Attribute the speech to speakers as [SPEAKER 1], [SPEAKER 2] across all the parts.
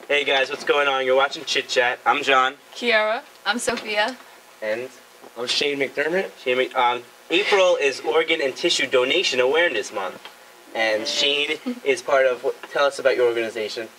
[SPEAKER 1] Hey guys, what's going on? You're watching Chit Chat. I'm John.
[SPEAKER 2] Kiara.
[SPEAKER 3] I'm Sophia.
[SPEAKER 1] And
[SPEAKER 4] I'm Shane McDermott.
[SPEAKER 1] April is Organ and Tissue Donation Awareness Month. And Shane is part of, tell us about your organization.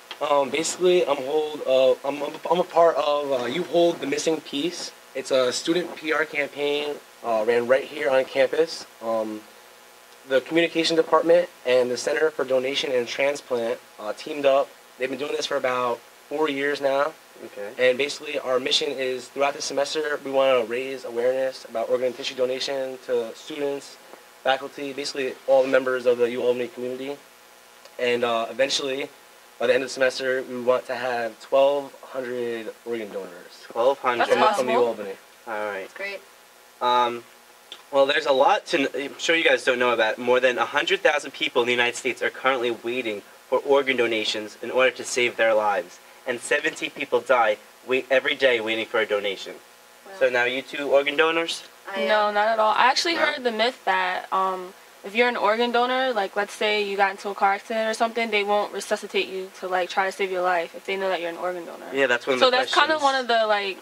[SPEAKER 4] Basically, I'm a part of You Hold the Missing Piece. It's a student PR campaign ran right here on campus. The communication department and the Center for Donation and Transplant teamed up. They've been doing this for about 4 years now.
[SPEAKER 1] Okay.
[SPEAKER 4] And basically our mission is throughout the semester we want to raise awareness about organ and tissue donation to students, faculty, basically all the members of the Albany community. And eventually, by the end of the semester, we want to have 1,200 organ donors.
[SPEAKER 1] 1,200.
[SPEAKER 2] That's
[SPEAKER 4] from Albany.
[SPEAKER 1] All right.
[SPEAKER 3] That's great.
[SPEAKER 1] Well, there's a lot I'm sure you guys don't know about. More than 100,000 people in the United States are currently waiting for organ donations in order to save their lives. And 70 people die every day waiting for a donation.
[SPEAKER 3] Wow.
[SPEAKER 1] So now you two organ donors?
[SPEAKER 2] No, not at all. I actually heard the myth that if you're an organ donor, like let's say you got into a car accident or something, they won't resuscitate you to like try to save your life if they know that you're an organ donor.
[SPEAKER 1] Yeah, that's one of the
[SPEAKER 2] So that's kind of
[SPEAKER 1] questions.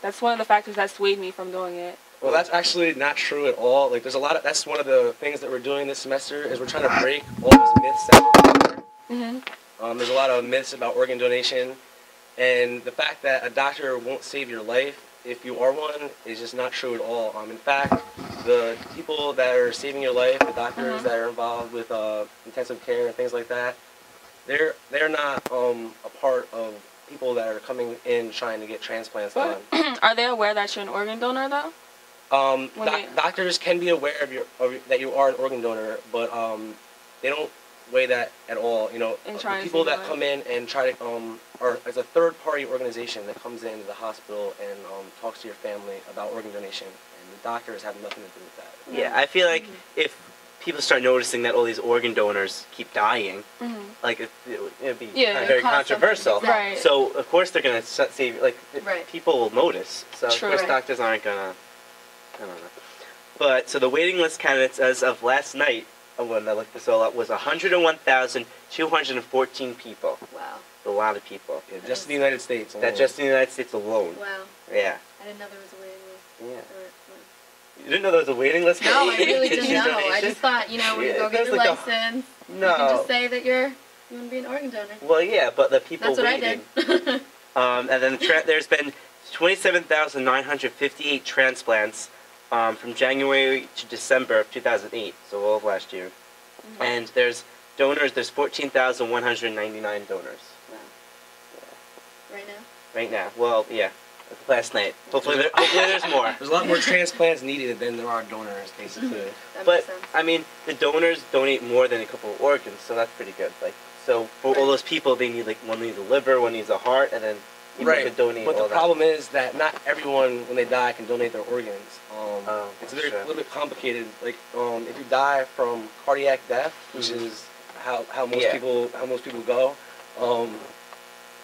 [SPEAKER 2] that's one of the factors that swayed me from doing it.
[SPEAKER 4] Well, that's actually not true at all. Like, there's a lot of, that's one of the things that we're doing this semester is we're trying to break all those myths out there. There's a lot of myths about organ donation, and the fact that a doctor won't save your life if you are one is just not true at all. In fact, the people that are saving your life, the doctors that are involved with intensive care and things like that, they're not a part of people that are coming in trying to get transplants done.
[SPEAKER 2] Are they aware that you're an organ donor though?
[SPEAKER 4] Doctors can be aware that you are an organ donor, but they don't weigh that at all. You know, the people that come in and try to it's a third-party organization that comes into the hospital and talks to your family about organ donation, and the doctors have nothing to do with that.
[SPEAKER 1] Yeah, I feel like if people start noticing that all these organ donors keep dying, like it'd be very controversial.
[SPEAKER 2] Right.
[SPEAKER 1] So of course they're gonna save. Like people will notice. So of course doctors aren't gonna. I don't know. But so the waiting list candidates as of last night, when I looked this all up, was 101,214 people.
[SPEAKER 3] Wow.
[SPEAKER 1] A lot of people.
[SPEAKER 4] Yeah, just in the United States alone.
[SPEAKER 1] That's just in the United States alone.
[SPEAKER 3] Wow.
[SPEAKER 1] Yeah.
[SPEAKER 3] I didn't know there was a waiting list.
[SPEAKER 1] Yeah. You didn't know there was a waiting list?
[SPEAKER 3] No, I really didn't know. I just thought, you know, when you go get your license, you can just say that you want to be an organ donor.
[SPEAKER 1] Well, yeah, but the people
[SPEAKER 3] waiting. That's what I did.
[SPEAKER 1] And then there's been 27,958 transplants from January to December of 2008, so all of last year. And there's 14,199 donors.
[SPEAKER 3] Wow. Yeah. Right now?
[SPEAKER 1] Right now. Well, yeah. Last night. Hopefully there's more.
[SPEAKER 4] There's a lot more transplants needed than there are donors, basically.
[SPEAKER 1] But, I mean, the donors donate more than a couple of organs, so that's pretty good. Like, so for all those people, they need, like, one needs a liver, one needs a heart, and then people could donate
[SPEAKER 4] but
[SPEAKER 1] all
[SPEAKER 4] the problem is that not everyone, when they die, can donate their organs. It's a little bit complicated. Like, if you die from cardiac death, which is how most people go,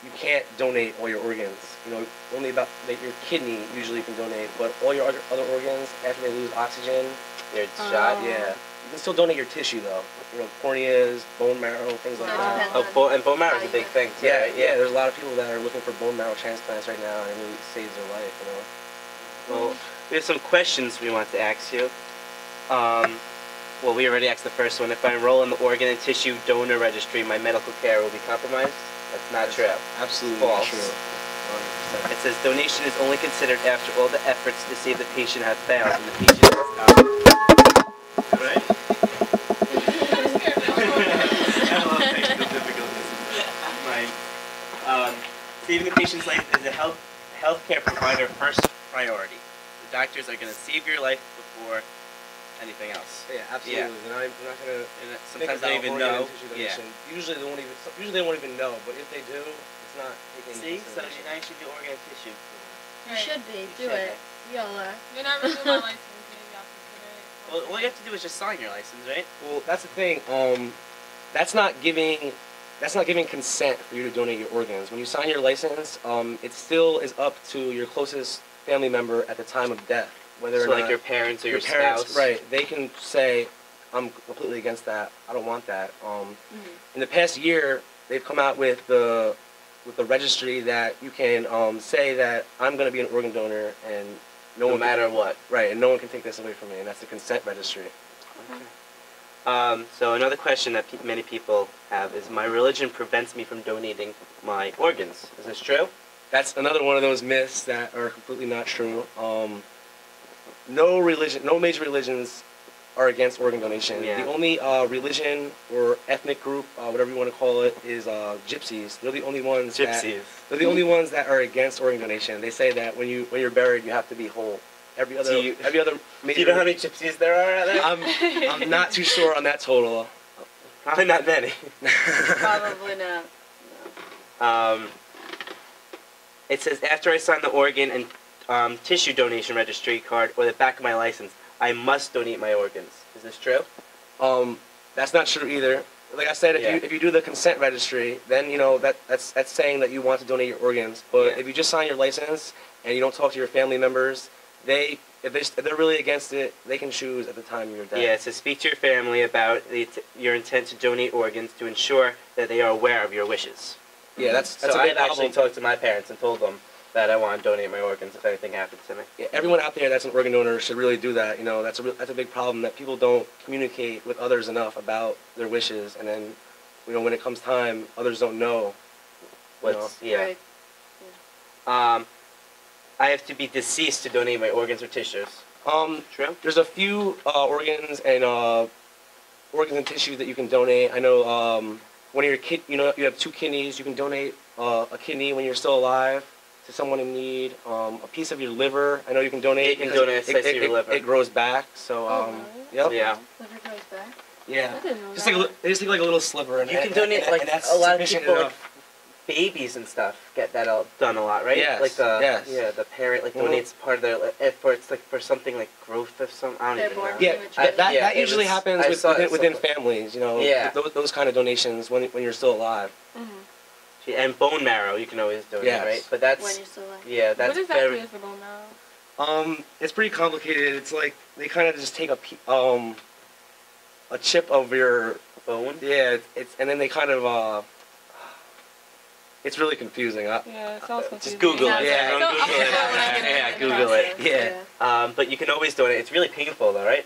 [SPEAKER 4] you can't donate all your organs. You know, only about your kidney usually you can donate, but all your other organs, after they lose oxygen,
[SPEAKER 1] they're shot.
[SPEAKER 4] Yeah, you can still donate your tissue though. You know, corneas, bone marrow, things like that.
[SPEAKER 1] And bone marrow is a big thing. Too,
[SPEAKER 4] yeah. There's a lot of people that are looking for bone marrow transplants right now, and it really saves their life. You know.
[SPEAKER 1] Well, we have some questions we want to ask you. Well, we already asked the first one. If I enroll in the organ and tissue donor registry, my medical care will be compromised? That's not true.
[SPEAKER 4] Absolutely
[SPEAKER 1] false.
[SPEAKER 4] Not true. 100%.
[SPEAKER 1] It says donation is only considered after all the efforts to save the patient have failed, and the patient is right? I love technical difficulties. Saving the patient's life is a healthcare provider first priority. The doctors are going to save your life before anything else.
[SPEAKER 4] Yeah, absolutely.
[SPEAKER 1] Yeah.
[SPEAKER 4] And I'm not gonna.
[SPEAKER 1] Sometimes they don't even know. Yeah.
[SPEAKER 4] Usually they won't even. Usually they won't even know. But if they do, it's not taken into
[SPEAKER 1] See, so
[SPEAKER 4] consideration.
[SPEAKER 1] now you should do organ and tissue.
[SPEAKER 3] You should be. Do it. Y'all are.
[SPEAKER 2] You're not renewing my license. Maybe I'll consider it.
[SPEAKER 1] Well, all you have to do is just sign your license, right?
[SPEAKER 4] Well, that's the thing. That's not giving consent for you to donate your organs. When you sign your license, it still is up to your closest family member at the time of death, whether or not
[SPEAKER 1] like your parents or your
[SPEAKER 4] parents,
[SPEAKER 1] spouse.
[SPEAKER 4] right? They can say, "I'm completely against that. I don't want that." In the past year, they've come out with the with the registry that you can say that I'm going to be an organ donor, and
[SPEAKER 1] no matter what.
[SPEAKER 4] Right, and no one can take this away from me, and that's the consent registry.
[SPEAKER 1] Okay. So another question that many people have is, my religion prevents me from donating my organs. Is this true?
[SPEAKER 4] That's another one of those myths that are completely not true. No major religions are against organ donation.
[SPEAKER 1] Yeah.
[SPEAKER 4] The only religion or ethnic group, whatever you want to call it, is gypsies. They're the only ones.
[SPEAKER 1] Gypsies.
[SPEAKER 4] They're the only ones that are against organ donation. They say that when you're buried, you have to be whole. Every other major.
[SPEAKER 1] Do you know how many gypsies there are out there?
[SPEAKER 4] I'm not too sure on that total.
[SPEAKER 1] Probably not many.
[SPEAKER 3] Probably not. No.
[SPEAKER 1] It says, after I sign the organ and tissue donation registry card or the back of my license, I must donate my organs. Is this true?
[SPEAKER 4] That's not true either. Like I said, if you do the consent registry, then that's saying that you want to donate your organs. But if you just sign your license and you don't talk to your family members, if they're really against it, they can choose at the time of your death.
[SPEAKER 1] Yeah, so speak to your family about your intent to donate organs to ensure that they are aware of your wishes.
[SPEAKER 4] Yeah, that's
[SPEAKER 1] so
[SPEAKER 4] a big
[SPEAKER 1] I've
[SPEAKER 4] problem.
[SPEAKER 1] actually talked to my parents and told them that I want to donate my organs if anything happens to me.
[SPEAKER 4] Yeah, everyone out there that's an organ donor should really do that. That's a big problem, that people don't communicate with others enough about their wishes, and then when it comes time, others don't know.
[SPEAKER 3] Right.
[SPEAKER 1] I have to be deceased to donate my organs or tissues. True.
[SPEAKER 4] There's a few organs and tissues that you can donate. I know one of your you have 2 kidneys. You can donate a kidney when you're still alive to someone in need. A piece of your liver, I know you can donate.
[SPEAKER 1] You can donate a slice of your liver.
[SPEAKER 4] It grows back. So
[SPEAKER 1] Yeah.
[SPEAKER 3] Liver grows back?
[SPEAKER 4] Yeah.
[SPEAKER 3] I didn't know
[SPEAKER 4] Just
[SPEAKER 3] that.
[SPEAKER 4] they just take like a little sliver, and
[SPEAKER 1] You can donate
[SPEAKER 4] and that's
[SPEAKER 1] a lot of
[SPEAKER 4] sufficient
[SPEAKER 1] people,
[SPEAKER 4] enough.
[SPEAKER 1] babies and stuff get that done a lot, right?
[SPEAKER 4] Yes,
[SPEAKER 1] Like the parent
[SPEAKER 4] Mhm.
[SPEAKER 1] donates part of their it's like for something like growth of some. I don't
[SPEAKER 3] They're
[SPEAKER 1] even
[SPEAKER 3] born
[SPEAKER 1] know.
[SPEAKER 4] Yeah, that
[SPEAKER 1] it
[SPEAKER 4] usually
[SPEAKER 1] was-
[SPEAKER 4] happens
[SPEAKER 1] I saw it
[SPEAKER 4] within
[SPEAKER 1] somewhere.
[SPEAKER 4] families.
[SPEAKER 1] Yeah.
[SPEAKER 4] Those kind of donations when you're still alive.
[SPEAKER 1] And bone marrow, you can always donate,
[SPEAKER 4] Yes.
[SPEAKER 1] right? But that's
[SPEAKER 3] When you're still alive.
[SPEAKER 1] yeah, that's
[SPEAKER 2] What exactly
[SPEAKER 1] very.
[SPEAKER 2] is the bone marrow?
[SPEAKER 4] It's pretty complicated. It's like they kind of just take a chip of your
[SPEAKER 1] Bone?
[SPEAKER 4] yeah. And then they kind of it's really confusing.
[SPEAKER 2] Yeah, it sounds confusing.
[SPEAKER 1] Just Google it.
[SPEAKER 4] Yeah,
[SPEAKER 1] Don't
[SPEAKER 2] So,
[SPEAKER 1] Google it. Yeah, Google it.
[SPEAKER 4] Yeah.
[SPEAKER 1] But you can always donate. It's really painful, though, right?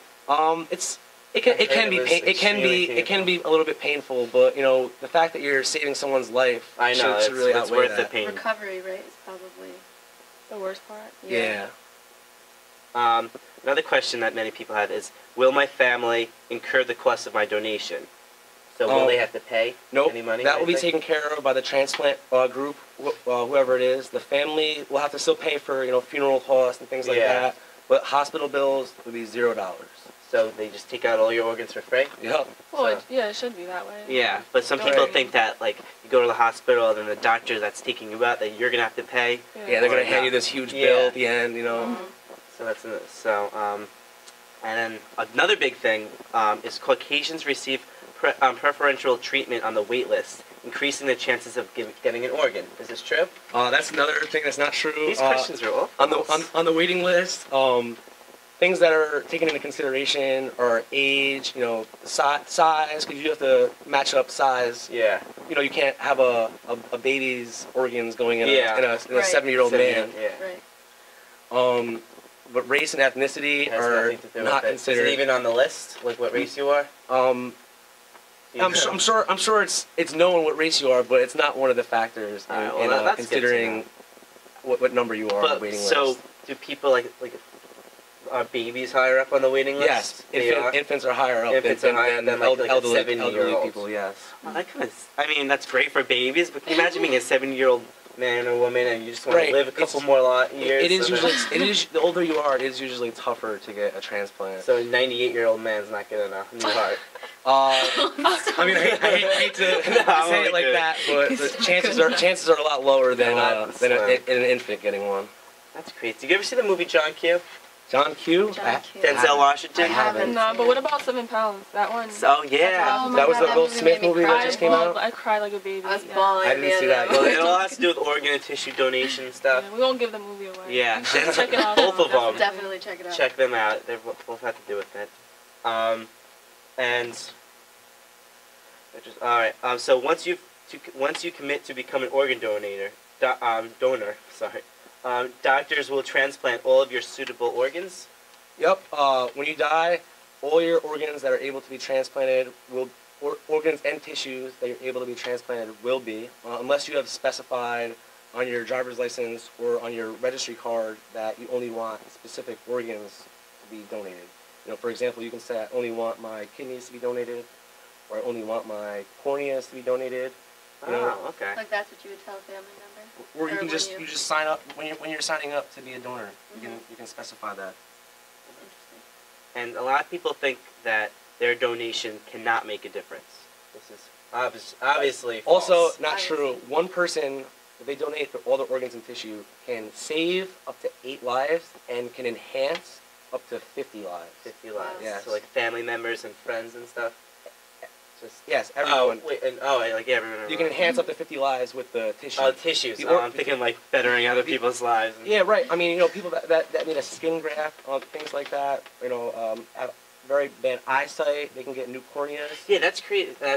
[SPEAKER 4] It can be a little bit painful, but the fact that you're saving someone's life
[SPEAKER 1] I know
[SPEAKER 4] should really
[SPEAKER 1] it's
[SPEAKER 4] outweigh
[SPEAKER 1] worth the
[SPEAKER 4] that.
[SPEAKER 1] pain.
[SPEAKER 3] Recovery rate is probably
[SPEAKER 2] The worst part?
[SPEAKER 4] Yeah.
[SPEAKER 1] Another question that many people have is, will my family incur the cost of my donation? So will they have to pay
[SPEAKER 4] Nope.
[SPEAKER 1] any money?
[SPEAKER 4] That will be
[SPEAKER 1] anything?
[SPEAKER 4] taken care of by the transplant group, whoever it is. The family will have to still pay for funeral costs and things like
[SPEAKER 1] Yeah.
[SPEAKER 4] that. But hospital bills would be $0.
[SPEAKER 1] So they just take out all your organs for free?
[SPEAKER 4] Yep.
[SPEAKER 2] Well,
[SPEAKER 1] So-
[SPEAKER 2] it should be that way.
[SPEAKER 1] Yeah, but some
[SPEAKER 2] Right.
[SPEAKER 1] people think that you go to the hospital and then the doctor that's taking you out, that you're gonna have to pay.
[SPEAKER 4] Yeah, they're
[SPEAKER 1] Or
[SPEAKER 4] gonna hand
[SPEAKER 1] not.
[SPEAKER 4] you this huge
[SPEAKER 1] Yeah.
[SPEAKER 4] bill at the end.
[SPEAKER 1] So that's and then another big thing is Caucasians receive preferential treatment on the wait list, increasing the chances of getting an organ. Is this true?
[SPEAKER 4] That's another thing that's not true.
[SPEAKER 1] These questions are awful.
[SPEAKER 4] on the waiting list. Things that are taken into consideration are age, size, because you have to match up size.
[SPEAKER 1] Yeah.
[SPEAKER 4] You can't have a baby's organs going in
[SPEAKER 1] Yeah.
[SPEAKER 4] a
[SPEAKER 3] Right.
[SPEAKER 4] 70-year-old man.
[SPEAKER 1] Yeah.
[SPEAKER 3] right.
[SPEAKER 4] But race and ethnicity
[SPEAKER 1] Has
[SPEAKER 4] are
[SPEAKER 1] nothing to do
[SPEAKER 4] not
[SPEAKER 1] with it. Is
[SPEAKER 4] considered.
[SPEAKER 1] it even on the list? Like what race you are?
[SPEAKER 4] I'm sure it's known what race you are, but it's not one of the factors
[SPEAKER 1] Alright, well,
[SPEAKER 4] in
[SPEAKER 1] that's good to
[SPEAKER 4] considering what number you are on the waiting
[SPEAKER 1] so
[SPEAKER 4] list.
[SPEAKER 1] do people are babies higher up on the waiting list?
[SPEAKER 4] Yes,
[SPEAKER 1] They are?
[SPEAKER 4] infants are higher up
[SPEAKER 1] Infants
[SPEAKER 4] than
[SPEAKER 1] are higher than, like, a
[SPEAKER 4] elderly
[SPEAKER 1] 70-year-old.
[SPEAKER 4] people. Yes.
[SPEAKER 1] Well, I mean, that's great for babies, but can you imagine being a 70-year-old man or woman and you just want
[SPEAKER 4] Right.
[SPEAKER 1] to live a couple more years?
[SPEAKER 4] It is
[SPEAKER 1] so
[SPEAKER 4] usually the older you are, it is usually tougher to get a transplant.
[SPEAKER 1] So a 98-year-old man's not getting a new heart.
[SPEAKER 4] I mean, I hate to
[SPEAKER 1] No,
[SPEAKER 4] say it like
[SPEAKER 1] good.
[SPEAKER 4] that, but the chances are a lot lower than
[SPEAKER 1] No, that's
[SPEAKER 4] an
[SPEAKER 1] slim.
[SPEAKER 4] infant getting one.
[SPEAKER 1] That's crazy. Did you ever see the movie John Q?
[SPEAKER 4] John Q.
[SPEAKER 3] John Q.
[SPEAKER 1] Denzel Washington?
[SPEAKER 3] I haven't.
[SPEAKER 2] No, but what about 7 pounds? That one.
[SPEAKER 1] So, yeah.
[SPEAKER 3] Oh my
[SPEAKER 4] That was
[SPEAKER 3] God,
[SPEAKER 4] the
[SPEAKER 3] that
[SPEAKER 4] Will
[SPEAKER 3] movie
[SPEAKER 4] Smith
[SPEAKER 3] made me
[SPEAKER 4] movie
[SPEAKER 3] cry.
[SPEAKER 4] that just came out.
[SPEAKER 2] I cried like a baby.
[SPEAKER 3] I was
[SPEAKER 2] yeah.
[SPEAKER 3] bawling
[SPEAKER 4] I
[SPEAKER 3] at
[SPEAKER 4] didn't
[SPEAKER 3] the
[SPEAKER 4] see
[SPEAKER 3] end
[SPEAKER 4] that.
[SPEAKER 3] of
[SPEAKER 1] Well,
[SPEAKER 3] it.
[SPEAKER 1] it all has to do with organ and tissue donation and stuff.
[SPEAKER 2] Yeah, we won't give the movie away.
[SPEAKER 1] Yeah.
[SPEAKER 2] Check it out.
[SPEAKER 1] Both of them.
[SPEAKER 3] Definitely check it out.
[SPEAKER 1] Check them out. They both have to do with it. And all right. So once you've once you commit to become an organ donor, doctors will transplant all of your suitable organs.
[SPEAKER 4] Yep. When you die, all your organs that are able to be transplanted organs and tissues that you're able to be transplanted will be, unless you have specified on your driver's license or on your registry card that you only want specific organs to be donated. For example, you can say, I only want my kidneys to be donated, or I only want my corneas to be donated.
[SPEAKER 1] Okay.
[SPEAKER 3] Like that's what you would tell a family member?
[SPEAKER 4] Or you can just sign up when you're signing up to be a donor.
[SPEAKER 3] Mm-hmm.
[SPEAKER 4] You can specify that.
[SPEAKER 3] Interesting.
[SPEAKER 1] And a lot of people think that their donation cannot make a difference. This is obviously false.
[SPEAKER 4] Also, not true. One person, if they donate all the organs and tissue, can save up to 8 lives and can enhance up to 50 lives.
[SPEAKER 1] 50 lives.
[SPEAKER 4] Yeah.
[SPEAKER 1] So like family members and friends and stuff.
[SPEAKER 4] Yes, everyone.
[SPEAKER 1] Everyone.
[SPEAKER 4] You can enhance up to 50 lives with the tissue.
[SPEAKER 1] Oh, tissues. I'm thinking like bettering other people's lives.
[SPEAKER 4] Yeah, right. I mean, people that need a skin graft, things like that. Have very bad eyesight. They can get new corneas.
[SPEAKER 1] Yeah, that's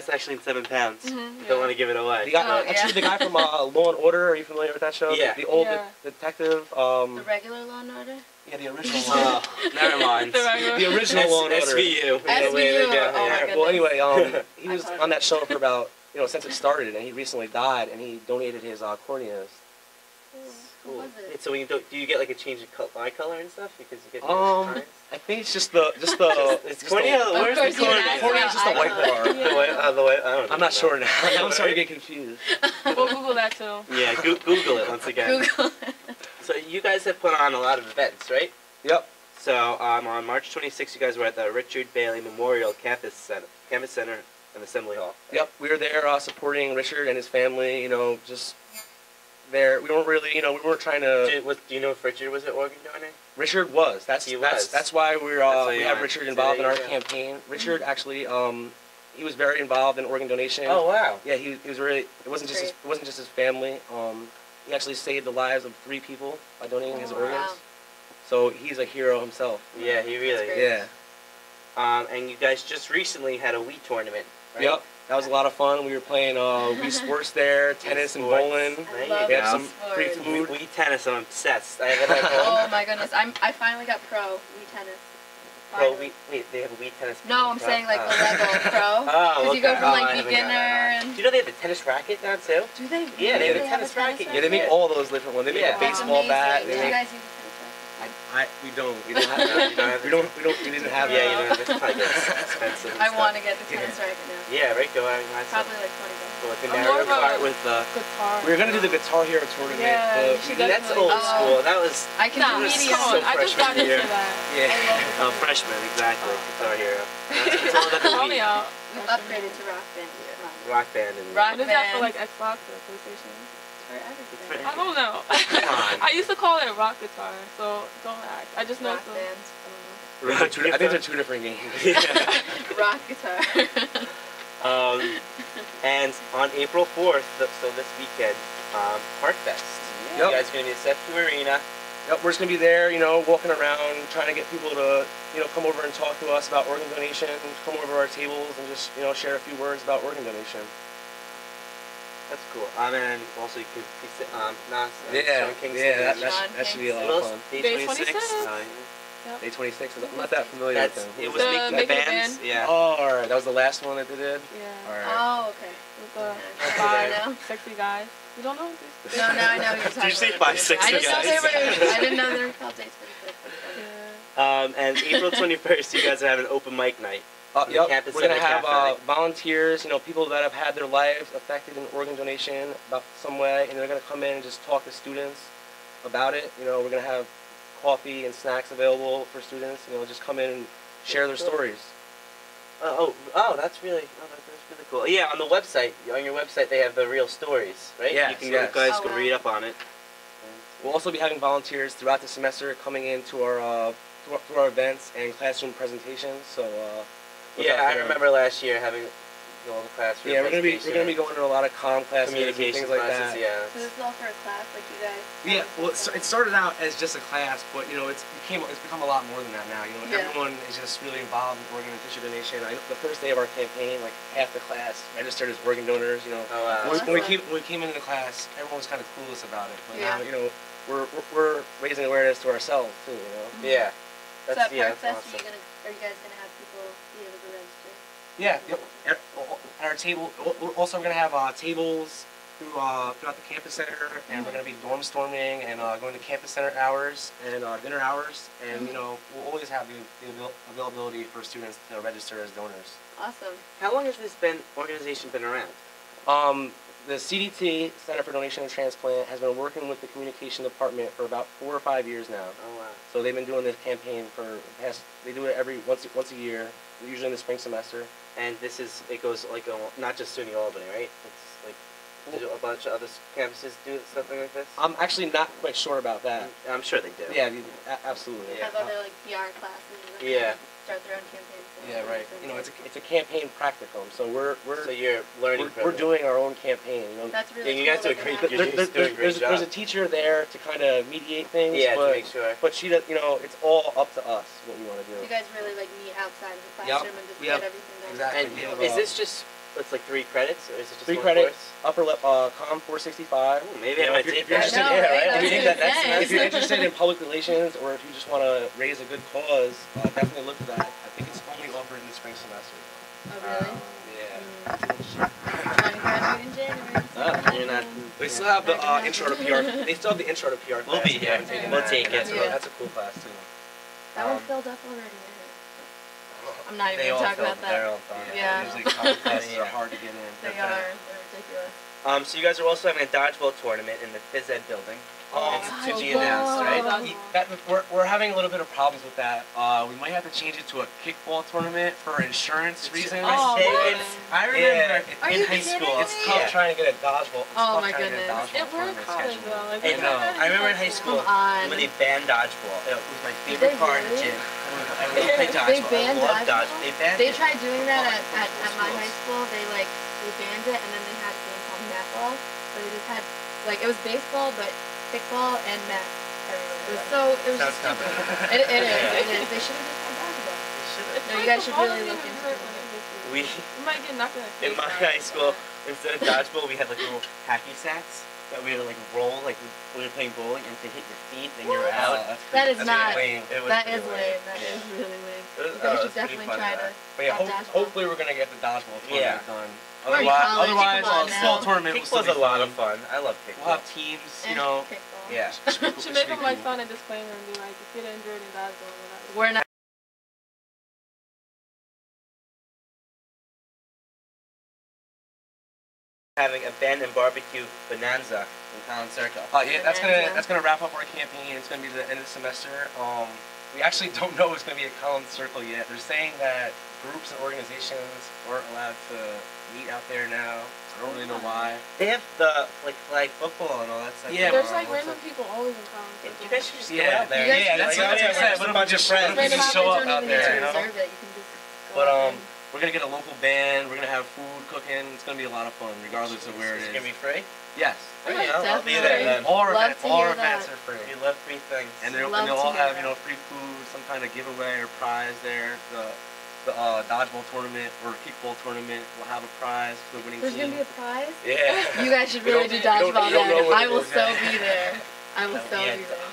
[SPEAKER 1] actually in 7 pounds.
[SPEAKER 2] Mm-hmm,
[SPEAKER 1] Don't want to give it away.
[SPEAKER 4] Actually, the guy from Law and Order. Are you familiar with that show?
[SPEAKER 1] Yeah.
[SPEAKER 4] The old detective.
[SPEAKER 3] The regular Law and Order.
[SPEAKER 4] Yeah, the original one.
[SPEAKER 1] Never mind.
[SPEAKER 4] The original Law and Order.
[SPEAKER 1] SVU.
[SPEAKER 3] SVU. Oh my goodness.
[SPEAKER 4] Well, anyway, he was on that show for about, since it started, and he recently died, and he donated his corneas.
[SPEAKER 3] What was it?
[SPEAKER 1] So when do you get like a change of eye color and stuff because you get
[SPEAKER 4] I think it's just the
[SPEAKER 1] it's cornea. Where's the cornea?
[SPEAKER 4] Cornea is just the white part.
[SPEAKER 1] The white. I don't know.
[SPEAKER 4] I'm not sure now. I'm sorry to get confused.
[SPEAKER 2] We'll Google that too.
[SPEAKER 1] Yeah, Google it once again.
[SPEAKER 3] Google it.
[SPEAKER 1] So you guys have put on a lot of events, right?
[SPEAKER 4] Yep.
[SPEAKER 1] So on March 26th, you guys were at the Richard Bailey Memorial Campus Center and Assembly Hall. Right?
[SPEAKER 4] Yep. We were there supporting Richard and his family. Just there. We weren't really, we weren't trying to.
[SPEAKER 1] Do you know if Richard was an organ donor?
[SPEAKER 4] Richard was. That's why we have Richard involved in our campaign. Richard actually, he was very involved in organ donation.
[SPEAKER 1] Oh wow.
[SPEAKER 4] Yeah, he was really. It wasn't just his family. He actually saved the lives of 3 people by donating his organs.
[SPEAKER 3] Wow.
[SPEAKER 4] So he's a hero himself.
[SPEAKER 1] Yeah, he really is.
[SPEAKER 4] Yeah.
[SPEAKER 1] And you guys just recently had a Wii tournament, right?
[SPEAKER 4] Yep. That was a lot of fun. We were playing Wii Sports there, tennis and bowling. We had some free food.
[SPEAKER 1] Wii tennis, I'm obsessed. I have it at home.
[SPEAKER 3] Oh my goodness, I finally got pro Wii tennis.
[SPEAKER 1] Pro Wii, wait, they have a Wii tennis.
[SPEAKER 3] No, I'm saying like the level pro.
[SPEAKER 1] Oh, okay.
[SPEAKER 3] You go from
[SPEAKER 1] I
[SPEAKER 3] beginner and.
[SPEAKER 1] Do you know they have the tennis racket now too?
[SPEAKER 3] Do they?
[SPEAKER 1] Yeah, they have a tennis
[SPEAKER 3] racket.
[SPEAKER 1] racket.
[SPEAKER 4] Yeah, they make all those different ones. They make a baseball bat.
[SPEAKER 3] Did you guys use a tennis racket?
[SPEAKER 4] We don't. We didn't have. We didn't have.
[SPEAKER 1] Yeah, you know, it's probably expensive.
[SPEAKER 3] I want to get the tennis racket now.
[SPEAKER 1] Yeah, right. Go out.
[SPEAKER 3] Probably like $20.
[SPEAKER 1] Like the Mario Kart with the
[SPEAKER 2] guitar.
[SPEAKER 4] We were gonna do the Guitar Hero tournament.
[SPEAKER 2] Yeah,
[SPEAKER 1] that's old school. That was.
[SPEAKER 3] I can do medium.
[SPEAKER 2] I just got into that.
[SPEAKER 1] Yeah. Freshman, exactly. Guitar Hero. That's all about the
[SPEAKER 2] Help me
[SPEAKER 1] Wii.
[SPEAKER 2] out.
[SPEAKER 3] You upgraded to Rock Band.
[SPEAKER 1] Rock Band and.
[SPEAKER 2] What is that for, like Xbox or PlayStation?
[SPEAKER 3] For everything.
[SPEAKER 2] I don't know. I used to call it rock guitar, so don't ask. I just know
[SPEAKER 3] Rock
[SPEAKER 2] some.
[SPEAKER 3] Band.
[SPEAKER 4] I think they're 2 different games.
[SPEAKER 3] Rock guitar.
[SPEAKER 1] And on April 4th, so this weekend, Heartfest.
[SPEAKER 4] Yep.
[SPEAKER 1] You guys are going to be at Step 2 Arena.
[SPEAKER 4] Yep, we're just going to be there, walking around, trying to get people to, come over and talk to us about organ donation, come over to our tables and just, share a few words about organ donation.
[SPEAKER 1] That's cool. And also you can see Nas.
[SPEAKER 4] That should be a lot of fun.
[SPEAKER 1] Day 26.
[SPEAKER 2] Yep.
[SPEAKER 4] Day 26. I'm not that familiar with them.
[SPEAKER 1] It was Making Bands. Yeah.
[SPEAKER 4] Oh, all right. That was the last one that they did?
[SPEAKER 2] Yeah.
[SPEAKER 4] All right.
[SPEAKER 3] Oh, okay.
[SPEAKER 2] With the 5 sexy guys. You don't know?
[SPEAKER 3] No, I know you're talking
[SPEAKER 1] Did you say 5 sexy guys?
[SPEAKER 3] I didn't know they were called Days 46.
[SPEAKER 1] And April 21st, you guys are having an open mic night.
[SPEAKER 4] Yep. We're going to have volunteers, people that have had their lives affected in organ donation about some way, and they're going to come in and just talk to students about it. We're going to have coffee and snacks available for students. Just come in and share their stories. That's really cool. Yeah, on your website, they have the real stories, right? Yeah,
[SPEAKER 1] you guys can read up on it.
[SPEAKER 4] We'll also be having volunteers throughout the semester coming into our through our events and classroom presentations. So
[SPEAKER 1] I remember last year having all the classroom.
[SPEAKER 4] Yeah, we're gonna be going to a lot of comm classes,
[SPEAKER 1] communication
[SPEAKER 4] things like
[SPEAKER 1] classes.
[SPEAKER 4] that.
[SPEAKER 1] Yeah.
[SPEAKER 3] So this is all for a class, like you guys.
[SPEAKER 4] Yeah, well, it started out as just a class, but you know, it's become a lot more than that now. You know, everyone is just really involved in organ and tissue donation. The first day of our campaign, like half the class registered as organ donors. You know,
[SPEAKER 1] oh, wow.
[SPEAKER 4] when we came into the class, everyone was kind of clueless about it. But now, you know, we're raising awareness to ourselves too. You know.
[SPEAKER 1] Yeah.
[SPEAKER 3] So at
[SPEAKER 1] That's
[SPEAKER 3] Fest,
[SPEAKER 1] awesome.
[SPEAKER 3] are you guys gonna have people be able to register?
[SPEAKER 4] Yeah. Yep. At our table, also we're gonna have tables throughout the campus center, and we're gonna be dorm storming and going to campus center hours and dinner hours, and you know, we'll always have the availability for students to register as donors.
[SPEAKER 3] Awesome.
[SPEAKER 1] How long has this organization been around?
[SPEAKER 4] The CDT, Center for Donation and Transplant, has been working with the communication department for about 4 or 5 years now.
[SPEAKER 1] Oh wow.
[SPEAKER 4] So they've been doing this campaign for the past. They do it once a year, usually in the spring semester.
[SPEAKER 1] And it goes like not just SUNY Albany, right? It's like did a bunch of other campuses do something like this?
[SPEAKER 4] I'm actually not quite sure about that.
[SPEAKER 1] I'm sure they do.
[SPEAKER 4] Yeah, absolutely.
[SPEAKER 3] Have other like PR classes.
[SPEAKER 1] Yeah.
[SPEAKER 3] Start their own campaigns.
[SPEAKER 4] Yeah, right. You know, it's a campaign practicum, so
[SPEAKER 1] so you're learning.
[SPEAKER 4] We're doing our own campaign. You know,
[SPEAKER 3] that's really
[SPEAKER 1] you guys do a great.
[SPEAKER 4] There's a teacher there to kind of mediate things.
[SPEAKER 1] Yeah,
[SPEAKER 4] but,
[SPEAKER 1] to make sure.
[SPEAKER 4] But she does. You know, it's all up to us what we want to do.
[SPEAKER 3] You guys really like meet outside of the classroom and just get everything done.
[SPEAKER 4] Exactly.
[SPEAKER 1] And is this just? It's like 3 credits, or is it just
[SPEAKER 4] 3
[SPEAKER 1] one
[SPEAKER 4] credits?
[SPEAKER 1] course?
[SPEAKER 4] Upper COM 465.
[SPEAKER 1] Ooh, maybe I might take that.
[SPEAKER 4] If you're interested in public relations, or if you just want to raise a good cause, definitely look at that. I think it's only offered in the spring semester.
[SPEAKER 3] Oh really?
[SPEAKER 1] Yeah.
[SPEAKER 3] Trying to graduate in January.
[SPEAKER 1] You're not.
[SPEAKER 4] They still have the intro to PR. They still have the intro to PR.
[SPEAKER 1] We'll be here. We'll take it.
[SPEAKER 4] That's a cool class too.
[SPEAKER 3] That one filled up already. I'm not even
[SPEAKER 1] They
[SPEAKER 3] gonna
[SPEAKER 1] all
[SPEAKER 3] talk about
[SPEAKER 1] filled. They're
[SPEAKER 3] that.
[SPEAKER 1] all fun.
[SPEAKER 3] Yeah.
[SPEAKER 4] Usually comm classes are hard to get in.
[SPEAKER 3] They are. They're ridiculous.
[SPEAKER 1] So you guys are also having a dodgeball tournament in the phys ed building. It's to be announced, right?
[SPEAKER 4] We're having a little bit of problems with that. We might have to change it to a kickball tournament for insurance reasons.
[SPEAKER 2] Oh,
[SPEAKER 1] I remember
[SPEAKER 3] in
[SPEAKER 1] high school.
[SPEAKER 4] It's tough trying to get a dodgeball.
[SPEAKER 3] Oh my goodness.
[SPEAKER 2] It worked college though. Like,
[SPEAKER 1] I remember in high school when they banned dodgeball. It was my favorite part of the gym. I would play dodgeball.
[SPEAKER 3] They banned dodgeball? They
[SPEAKER 1] it.
[SPEAKER 3] tried doing that at my high school. They banned it, and then they had a game called netball. So they just had it was baseball, but kickball and net. It was
[SPEAKER 1] Sounds
[SPEAKER 3] just stupid. It is. They should have just had dodgeball. No, you guys should really look into it.
[SPEAKER 1] We
[SPEAKER 2] might get knocked in the face.
[SPEAKER 1] in my high school, instead of dodgeball, we had like little hacky sacks that we had to like roll like we were playing bowling, and to hit your feet, then you're out.
[SPEAKER 3] That is not.
[SPEAKER 1] Lame.
[SPEAKER 3] That is lame. That is really lame. You guys should definitely try to.
[SPEAKER 4] But yeah, hopefully we're gonna get the dodgeball tournament done.
[SPEAKER 3] Otherwise,
[SPEAKER 4] kickball tournament
[SPEAKER 1] was a lot of fun. I love kickball.
[SPEAKER 4] We'll have teams, you know.
[SPEAKER 1] Yeah.
[SPEAKER 2] Should make them like sign a disclaimer and be like, if you get injured in dodgeball,
[SPEAKER 3] we're not.
[SPEAKER 1] Having a band and barbecue bonanza in Town Circle.
[SPEAKER 4] Yeah, that's gonna wrap up our campaign. It's gonna be the end of the semester. We actually don't know it's gonna be a Collins Circle yet. They're saying that groups and organizations aren't allowed to meet out there now. I don't really know why.
[SPEAKER 1] They have the flag football and all that stuff.
[SPEAKER 2] Yeah, there's random people always in town.
[SPEAKER 1] You guys should just go out there.
[SPEAKER 4] Yeah, that's what I said. What a bunch of friends. We just show up out there, you know. But we're gonna get a local band. We're gonna have food cooking. It's gonna be a lot of fun, regardless of where it is.
[SPEAKER 1] It's gonna be free.
[SPEAKER 4] Yes.
[SPEAKER 1] I'll be there then.
[SPEAKER 4] All our events are free.
[SPEAKER 1] You love free things.
[SPEAKER 4] And they'll all have free food, some kind of giveaway or prize there. The dodgeball tournament or kickball tournament will have a prize for the winning team.
[SPEAKER 3] There's gonna be a prize?
[SPEAKER 4] Yeah.
[SPEAKER 3] You guys should really do dodgeball then. I will so be there. I will so be there.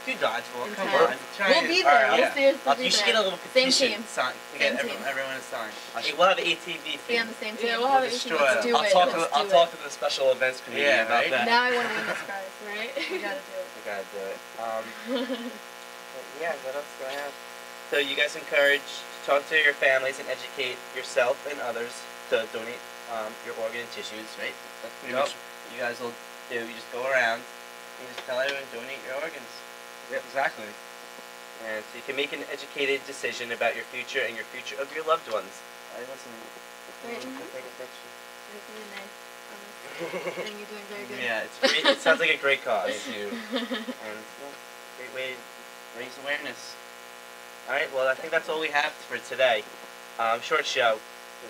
[SPEAKER 1] Do dodgeball. Come on.
[SPEAKER 3] We'll be there. We'll seriously be there.
[SPEAKER 1] You should get a little petition
[SPEAKER 3] sign
[SPEAKER 1] to get everyone to sign. We'll have an ATV thing.
[SPEAKER 3] Be on the same team.
[SPEAKER 2] Yeah, we'll have an
[SPEAKER 1] ATV.
[SPEAKER 3] Let's do it.
[SPEAKER 4] I'll talk to the special events committee about that.
[SPEAKER 3] Now I want to win this prize, right? We gotta do it.
[SPEAKER 1] We gotta do it. Yeah, what else do I have? So you guys encourage, talk to your families and educate yourself and others to donate your organ and tissues, right? That's pretty much what you guys will do. You just go around and just tell everyone donate your organs.
[SPEAKER 4] Yeah, exactly.
[SPEAKER 1] And so you can make an educated decision about your future and your future of your loved ones. I listen.
[SPEAKER 3] Great.
[SPEAKER 1] Take a picture.
[SPEAKER 3] That's really nice. I think you're doing very good.
[SPEAKER 1] Yeah, it sounds like a great cause. And great way to raise awareness. Alright, well I think that's all we have for today. Short show.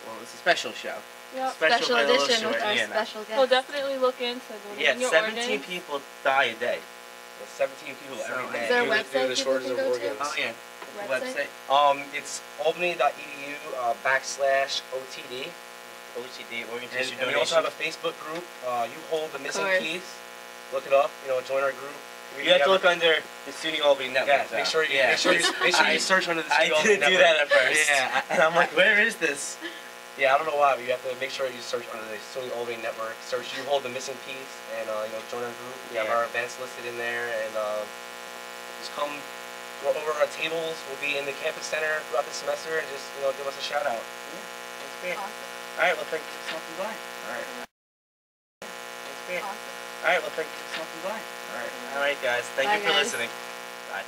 [SPEAKER 1] Well, it's a special show.
[SPEAKER 2] Yep.
[SPEAKER 3] special
[SPEAKER 1] but a little
[SPEAKER 3] edition with
[SPEAKER 1] short.
[SPEAKER 3] our
[SPEAKER 1] Yeah, no.
[SPEAKER 3] special guest.
[SPEAKER 2] So definitely look into
[SPEAKER 1] Yeah,
[SPEAKER 2] donating your
[SPEAKER 1] 17
[SPEAKER 2] organs.
[SPEAKER 1] people die a day.
[SPEAKER 4] 17 people
[SPEAKER 1] So,
[SPEAKER 4] every day.
[SPEAKER 3] Is there a
[SPEAKER 4] due to
[SPEAKER 3] website
[SPEAKER 4] the
[SPEAKER 3] people
[SPEAKER 4] shortage
[SPEAKER 3] can
[SPEAKER 4] of
[SPEAKER 3] go to?
[SPEAKER 4] organs.
[SPEAKER 1] Oh yeah.
[SPEAKER 3] Website?
[SPEAKER 4] It's albany.edu /OTD.
[SPEAKER 1] OCD,
[SPEAKER 4] And,
[SPEAKER 1] organ tissue
[SPEAKER 4] and we
[SPEAKER 1] donation.
[SPEAKER 4] also have a Facebook group. You hold the missing
[SPEAKER 3] course.
[SPEAKER 4] keys. Look it up. Join our group.
[SPEAKER 1] You have to look under the SUNY Albany network.
[SPEAKER 4] Yeah, make sure you
[SPEAKER 1] Yeah.
[SPEAKER 4] search under the
[SPEAKER 1] I
[SPEAKER 4] Studio
[SPEAKER 1] didn't do
[SPEAKER 4] Network.
[SPEAKER 1] that at first.
[SPEAKER 4] Yeah,
[SPEAKER 1] And I'm like, where is this?
[SPEAKER 4] yeah, I don't know why, but you have to make sure you search under the Studio Albany Network. Search You Hold the Missing Piece, and join our group. We have
[SPEAKER 1] Yeah.
[SPEAKER 4] our events listed in there, and just come over our tables. We'll be in the campus center throughout the semester, and just give us a shout out.
[SPEAKER 1] That's great.
[SPEAKER 3] Awesome.
[SPEAKER 1] All right, well, thank you for stopping by. All right. That's great.
[SPEAKER 3] Awesome.
[SPEAKER 1] All right, well, thank you for stopping by. All right, guys. Thank
[SPEAKER 3] Bye,
[SPEAKER 1] you for
[SPEAKER 3] guys.
[SPEAKER 1] listening. Bye.